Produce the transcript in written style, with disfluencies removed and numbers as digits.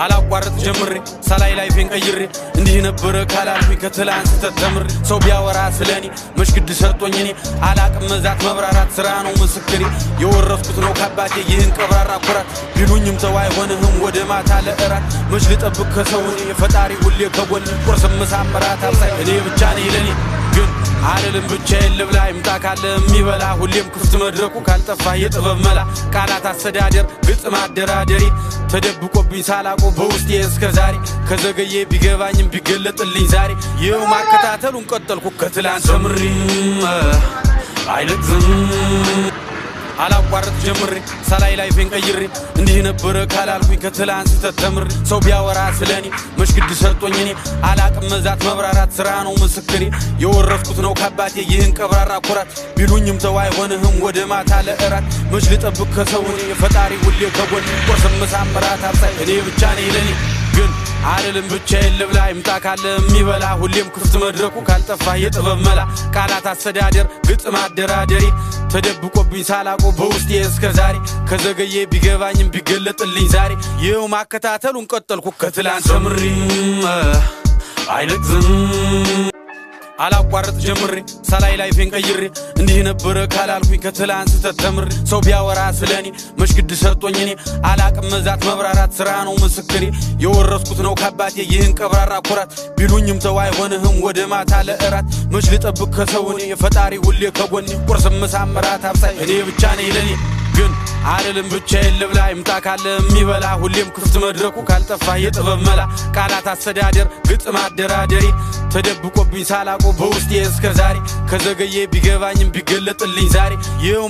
አላቋርጥ ጀምሬ ሳላይ ላይፌን ቀይሬ እንዲህ ነበር ካላልኩኝ ከትላንት ተተምሬ ሰው ቢያወራ ስለኔ መሽግድ ሰርጦኝ እኔ አላቅም መዛት መብራራት ስራ ነው ምስክሬ የወረስኩት ነው ካባቴ ይህን ቀብራራ ኩራት ቢሉኝም ተው አይሆንህም ወደ ማታ ለእራት መች ልጠብቅ ከሰው እኔ የፈጣሪ ሁሌ ከጎኔ ቁርስም ምሳም እራት አብሳይ እኔ ብቻ ነኝ ለኔ ግን አልልም ብቻዬን ልብላ ይምጣ ካለ የሚበላ ሁሌም ክፍት መድረኩ ካልጠፋ የጥበብ መላ ቃላት አስተዳደር ግልጽ ማደራደሪ ተደብቆብኝ ሳላቆ በውስጤ እስከ ዛሬ ከዘገየ ቢገባኝም ቢገለጥልኝ ዛሬ ይኸው ማከታተሉን ቀጠልኩ ከትላንት ተምሬ አይለቅዝም አላቋርጥ ጀምሬ ሳላይ ላይፌን ቀይሬ እንዲህ ነበር ካላልኩኝ ከትላንት ተተምሬ ሰው ቢያወራ ስለኔ መሽግድ ሰርጦኝ እኔ አላቅም መዛት መብራራት ስራ ነው ምስክሬ የወረስኩት ነው ካባቴ ይህን ቀብራራ ኩራት ቢሉኝም ተው አይሆንህም ወደ ማታ ለእራት መች ልጠብቅ ከሰው እኔ የፈጣሪ ሁሌ ከጎኔ ቁርስም ምሳም እራት አብሳይ እኔ ብቻ ነኝ ለኔ ግን አልልም ብቻዬን ልብላ ይምጣ ካለ የሚበላ ሁሌም ክፍት መድረኩ ካልጠፋ የጥበብ መላ ቃላት አስተዳደር ግልጽ ማደራደሪ ተደብቆብኝ ሳላቆ በውስጤ እስከ ዛሬ ከዘገየ ቢገባኝም ቢገለጥልኝ ዛሬ ይኸው ማከታተሉን ቀጠልኩ ከትላንት ተምሬ አይለቅዝም አላቋርጥ ጀምሬ ሳላይ ላይፌን ቀይሬ እንዲህ ነበር ካላልኩኝ ከትላንት ተተምሬ ሰው ቢያወራ ስለኔ መሽግድ ሰርጦኝ እኔ አላቅም መዛት መብራራት ስራ ነው ምስክሬ የወረስኩት ነው ካባቴ ይህን ቀብራራ ኩራት ቢሉኝም ተው አይሆንህም ወደ ማታ ለእራት መች ልጠብቅ ከሰው እኔ የፈጣሪ ሁሌ ከጎኔ ቁርስም ምሳም እራት አብሳይ እኔ ብቻ ነኝ ለኔ ግን አልልም ብቻዬን ልብላ ይምጣ ካለ የሚበላ ሁሌም ክፍት መድረኩ ካልጠፋ የጥበብ መላ ቃላት አስተዳደር ግልጽ ማደራደሪ ተደብቆብኝ ሳላቆ በውስጤ እስከ ዛሬ ከዘገየ ቢገባኝም ቢገለጥልኝ ዛሬ ይኸው